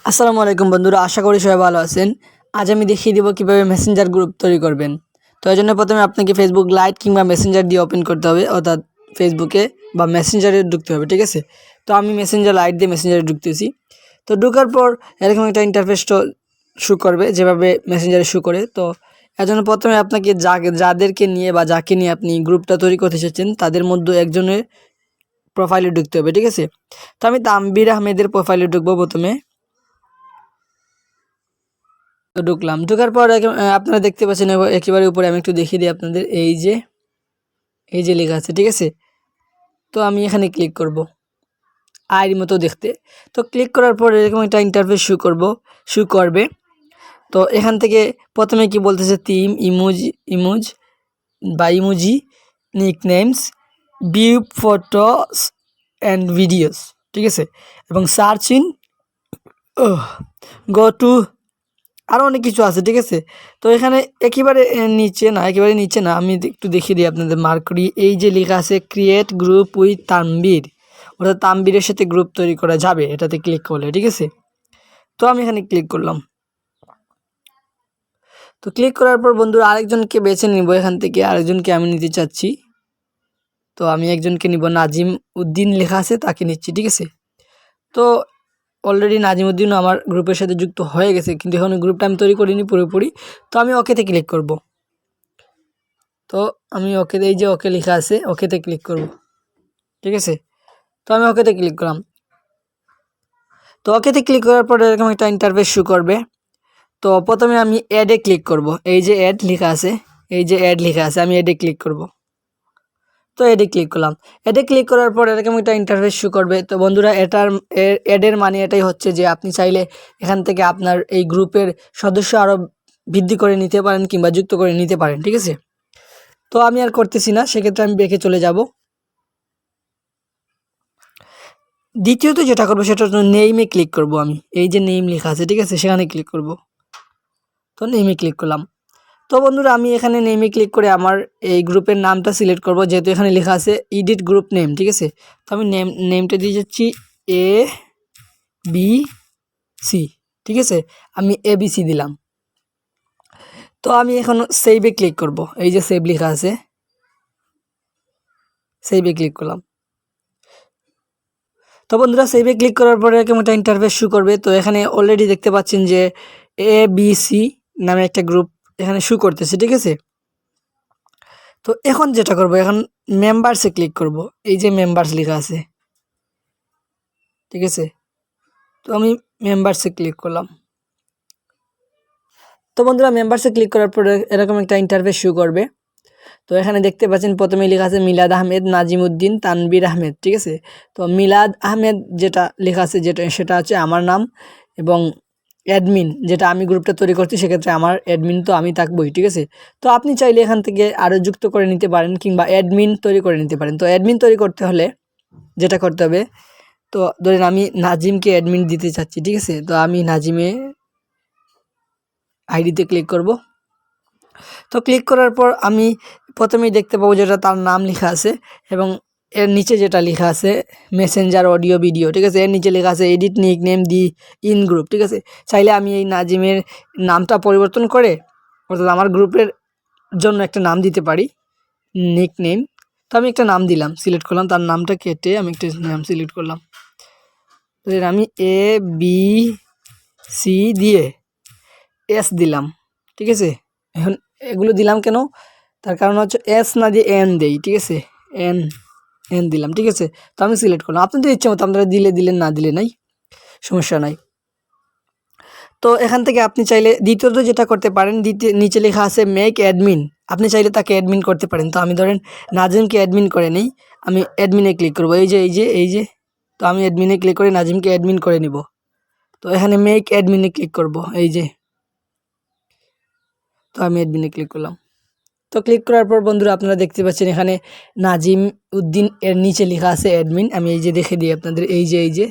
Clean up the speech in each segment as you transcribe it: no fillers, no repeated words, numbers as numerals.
আসসালামু আলাইকুম বন্ধুরা, আশা করি সবাই ভালো আছেন। আজ আমি দেখিয়ে দিব কিভাবে মেসেঞ্জার গ্রুপ তৈরি করবেন। তো এই জন্য প্রথমে আপনাকে ফেসবুক লাইট কিংবা মেসেঞ্জার দিয়ে ওপেন করতে হবে, অর্থাৎ ফেসবুকে বা মেসেঞ্জারে ঢুকতে হবে, ঠিক আছে। তো আমি মেসেঞ্জার লাইট দিয়ে মেসেঞ্জারে ঢুকতেছি। তো ঢোকার পর এরকম একটা ইন্টারফেস শো করবে, যেভাবে মেসেঞ্জারে শো করে। তো এর জন্য প্রথমে আপনাকে যাদেরকে নিয়ে বা যাকে নিয়ে আপনি গ্রুপটা তৈরি করতে চাচ্ছেন তাদের মধ্যে একজনের প্রোফাইলে ঢুকতে হবে, ঠিক আছে। তো আমি তানবীর আহমেদের প্রোফাইলে ঢুকবো প্রথমে। তো ঢুকলাম, ঢোকার পর আপনারা দেখতে পাচ্ছেন একেবারে উপরে আমি একটু দেখিয়ে দিই আপনাদের, এই যে লেখা আছে, ঠিক আছে। তো আমি এখানে ক্লিক করব, আয়ের মতো দেখতে। তো ক্লিক করার পর এরকম একটা ইন্টারফেস শো করবে। তো এখান থেকে প্রথমে কি বলতেছে, থিম, ইমোজ বা emoji, nicknames, view photos and videos, ঠিক আছে। এবং সার্চ ইন, গো টু, আরও অনেক কিছু আছে, ঠিক আছে। তো এখানে একেবারে নিচে না, আমি একটু দেখিয়ে দিই আপনাদের মার্ক করি। এই যে লেখা আছে ক্রিয়েট গ্রুপ উইথ তানবীর, অর্থাৎ তানবীরের সাথে গ্রুপ তৈরি করা যাবে এটাতে ক্লিক করলে, ঠিক আছে। তো আমি এখানে ক্লিক করলাম। তো ক্লিক করার পর বন্ধুরা আরেকজনকে বেছে নিব, এখান থেকে আরেকজনকে আমি নিতে চাচ্ছি। তো আমি একজনকে নিব, নাজিম উদ্দিন লেখা আছে, তাকে নিচ্ছি, ঠিক আছে। তো অলরেডি নাজিমউদ্দিনও আমার গ্রুপের সাথে যুক্ত হয়ে গেছে, কিন্তু এখন গ্রুপটা আমি তৈরি করিনি পুরোপুরি। তো আমি ওকেতে ক্লিক করব। তো আমি এই যে ওকে লেখা আছে, ওকেতে ক্লিক করব, ঠিক আছে। তো আমি ওকেতে ক্লিক করলাম। তো ওকেতে ক্লিক করার পর এরকম একটা ইন্টারফেস শো করবে। তো প্রথমে আমি অ্যাডে ক্লিক করব, এই যে অ্যাড লেখা আছে, আমি অ্যাডে ক্লিক করব। তো অ্যাডে ক্লিক করলাম। অ্যাডে ক্লিক করার পর এরকম একটা ইন্টারফেস শো করবে। তো বন্ধুরা অ্যাডের মানে এটাই হচ্ছে যে আপনি চাইলে এখান থেকে আপনার এই গ্রুপের সদস্য আরও বৃদ্ধি করে নিতে পারেন কিংবা যুক্ত করে নিতে পারেন, ঠিক আছে। তো আমি আর করতেছি না, সেক্ষেত্রে আমি ব্যাকে চলে যাব। দ্বিতীয়ত যেটা করবো সেটা হচ্ছে নেইমে ক্লিক করব। আমি এই যে নেইম লেখা আছে, ঠিক আছে, সেখানে ক্লিক করব। তো নেইমে ক্লিক করলাম। তো বন্ধুরা আমি এখানে নেমে ক্লিক করে আমার এই গ্রুপের নামটা সিলেক্ট করব, যেহেতু এখানে লেখা আছে এডিট গ্রুপ নেম, ঠিক আছে। তো আমি নেমটা দিয়ে যাচ্ছি ABC, ঠিক আছে। আমি ABC দিলাম। তো আমি এখন সেভে ক্লিক করব, এই যে সেভ লেখা আছে, সেভে ক্লিক করলাম। তো বন্ধুরা সেভে ক্লিক করার পরে এরকম একটা ইন্টারফেস শো করবে। তো এখানে অলরেডি দেখতে পাচ্ছেন যে ABC নামে একটা গ্রুপ এখানে শো করতেছে, ঠিক আছে। তো এখন যেটা করব, এখন মেম্বার্সে ক্লিক করব, এই যে মেম্বার্স লেখা আছে, ঠিক আছে। তো আমি মেম্বার্সে ক্লিক করলাম। তো বন্ধুরা মেম্বার্সে ক্লিক করার পরে এরকম একটা ইন্টারফেস শো করবে। তো এখানে দেখতে পাচ্ছেন প্রথমে লেখা আছে মিলাদ আহমেদ, নাজিমউদ্দিন, তানবীর আহমেদ, ঠিক আছে। তো মিলাদ আহমেদ যেটা লেখা আছে সেটা হচ্ছে আমার নাম, এবং অ্যাডমিন যেটা আমি গ্রুপটা তৈরি করছি, সেক্ষেত্রে আমার অ্যাডমিন তো আমি থাকবই, ঠিক আছে। তো আপনি চাইলে এখান থেকে আরও যুক্ত করে নিতে পারেন কিংবা অ্যাডমিন তৈরি করে নিতে পারেন। তো অ্যাডমিন তৈরি করতে হলে যেটা করতে হবে, তো ধরেন আমি নাজিমকে অ্যাডমিন দিতে চাচ্ছি, ঠিক আছে। তো আমি নাজিমে আইডিতে ক্লিক করব। তো ক্লিক করার পর আমি প্রথমেই দেখতে পাবো যেটা তার নাম লেখা আছে, এবং এর নিচে যেটা লেখা আছে মেসেঞ্জার অডিও ভিডিও, ঠিক আছে। এর নিচে লেখা আছে edit nick name the in group, ঠিক আছে। চাইলে আমি এই নাজিমের নামটা পরিবর্তন করে, অর্থাৎ আমার গ্রুপের জন্য একটা নাম দিতে পারি, নিক নেম। তো আমি একটা নাম দিলাম, সিলেক্ট করলাম, তার নামটা কেটে আমি একটা নাম সিলেক্ট করলাম। আমি ABC দিয়ে এস দিলাম, ঠিক আছে। এখন এগুলো দিলাম কেন, তার কারণ হচ্ছে এস না দিয়ে এন দেই, ঠিক আছে। এন এন দিলাম, ঠিক আছে। তো আমি সিলেক্ট করলাম, আপনাদের ইচ্ছে মতো আপনারা দিলেন, না দিলে নাই, সমস্যা নাই। তো এখান থেকে আপনি চাইলে দ্বিতীয়ত যেটা করতে পারেন, নিচে লেখা আছে মেক অ্যাডমিন, আপনি চাইলে তাকে অ্যাডমিন করতে পারেন। তো আমি ধরেন নাজিমকে অ্যাডমিন করে নেই, আমি অ্যাডমিনে ক্লিক করবো, এই যে। তো আমি অ্যাডমিনে ক্লিক করে নাজিমকে অ্যাডমিন করে নিব। তো এখানে মেক অ্যাডমিনে ক্লিক করব, এই যে। তো আমি অ্যাডমিনে ক্লিক করলাম। তো ক্লিক করার পর বন্ধুরা আপনারা দেখতে পাচ্ছেন এখানে নাজিম উদ্দিন এর নিচে লেখা আছে অ্যাডমিন, আমি এই যে দেখে দিই আপনাদের, এই যে,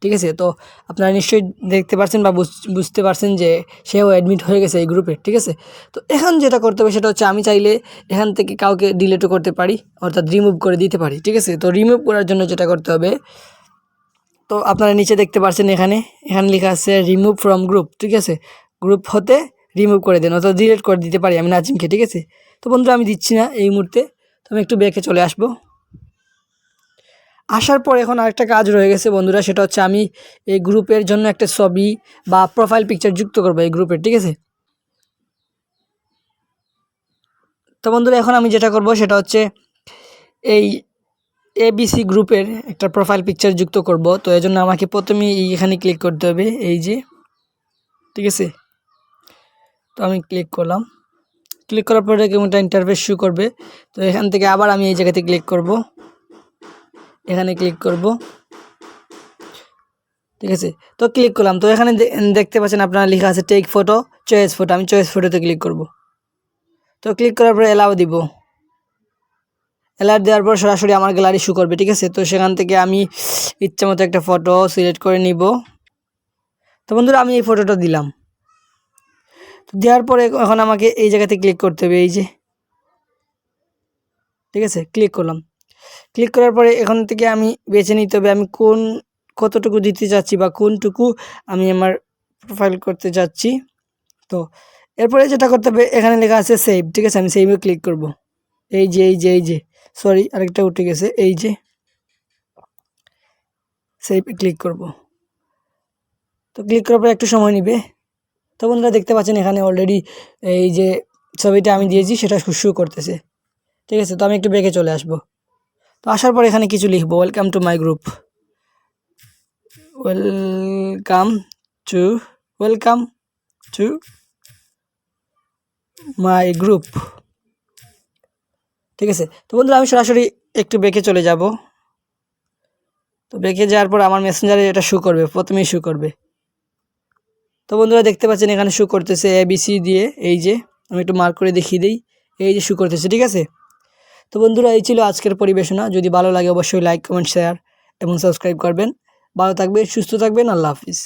ঠিক আছে। তো আপনারা নিশ্চয়ই দেখতে পাচ্ছেন বা বুঝতে পারছেন যে সেও অ্যাডমিট হয়ে গেছে এই গ্রুপে, ঠিক আছে। তো এখন যেটা করতে হবে সেটা হচ্ছে আমি চাইলে এখান থেকে কাউকে ডিলিটও করতে পারি, অর্থাৎ রিমুভ করে দিতে পারি, ঠিক আছে। তো রিমুভ করার জন্য যেটা করতে হবে, তো আপনারা নিচে দেখতে পাচ্ছেন এখানে লেখা আছে রিমুভ ফ্রম গ্রুপ, ঠিক আছে। গ্রুপ হতে রিমুভ করে দেন অথবা ডিলিট করে দিতে পারি আমি নাজিমকে, ঠিক আছে। তো বন্ধুরা আমি দিচ্ছি না এই মুহূর্তে, তো আমি একটু ব্যাকে চলে আসবো। আসার পর এখন আরেকটা কাজ রয়ে গেছে বন্ধুরা, সেটা হচ্ছে আমি এই গ্রুপের জন্য একটা ছবি বা প্রোফাইল পিকচার যুক্ত করবো এই গ্রুপের, ঠিক আছে। তো বন্ধুরা এখন আমি যেটা করব সেটা হচ্ছে এই এবিসি গ্রুপের একটা প্রোফাইল পিকচার যুক্ত করব। তো এজন্য আমাকে প্রথমে এখানে ক্লিক করতে হবে, এই যে, ঠিক আছে। তো আমি ক্লিক করলাম, ক্লিক করার পরে কেমনটা ইন্টারফেস শো করবে। তো এখান থেকে আবার আমি এই জায়গাতে ক্লিক করব, এখানে ক্লিক করব, ঠিক আছে। তো ক্লিক করলাম, তো এখানে দেখতে পাচ্ছেন আপনারা লেখা আছে টেক ফটো, চয়েস ফটো। আমি চয়েস ফটোতে ক্লিক করব। তো ক্লিক করার পরে অ্যালাউ দিব, অ্যালার্ট দেওয়ার পর সরাসরি আমার গ্যালারি শো করবে, ঠিক আছে। তো সেখান থেকে আমি ইচ্ছা মতো একটা ফটো সিলেক্ট করে নিব। তো বন্ধুরা আমি এই ফটোটা দিলাম, তো দেওয়ার পরে এখন আমাকে এই জায়গাতে ক্লিক করতে হবে, এই যে, ঠিক আছে। ক্লিক করলাম, ক্লিক করার পরে এখান থেকে আমি বেছে নিতে হবে আমি কতটুকু দিতে চাচ্ছি বা কোনটুকু আমি আমার প্রোফাইল করতে চাচ্ছি। তো এরপরে যেটা করতে হবে এখানে লেখা আছে সেভ, ঠিক আছে। আমি সেভে ক্লিক করব, এই যে সরি আরেকটা উঠে গেছে, এই যে সেভে ক্লিক করব। তো ক্লিক করার পর একটু সময় নেবে। তো বন্ধুরা দেখতে পাচ্ছেন এখানে অলরেডি এই যে ছবিটা আমি দিয়েছি সেটা শো করতেছে, ঠিক আছে। তো আমি একটু ব্যাকে চলে আসব। তো আসার পর এখানে কিছু লিখবো, welcome to my group, welcome to my group, ঠিক আছে। তো বন্ধুরা আমি সরাসরি একটু ব্যাকে চলে যাব। তো ব্যাকে যাওয়ার পর আমার মেসেঞ্জারে এটা শো করবে, প্রথমেই শো করবে। তো বন্ধুরা দেখতে পাচ্ছেন এখানে শো করতেছে ABC দিয়ে, এই যে আমি একটু মার্ক করে দেখিয়ে দিই, এই যে শো করতেছে, ঠিক আছে। তো বন্ধুরা এই ছিল আজকের পরিবেশনা। যদি ভালো লাগে অবশ্যই লাইক, কমেন্ট, শেয়ার এবং সাবস্ক্রাইব করবেন। ভালো থাকবেন, সুস্থ থাকবেন, আল্লাহ হাফিজ।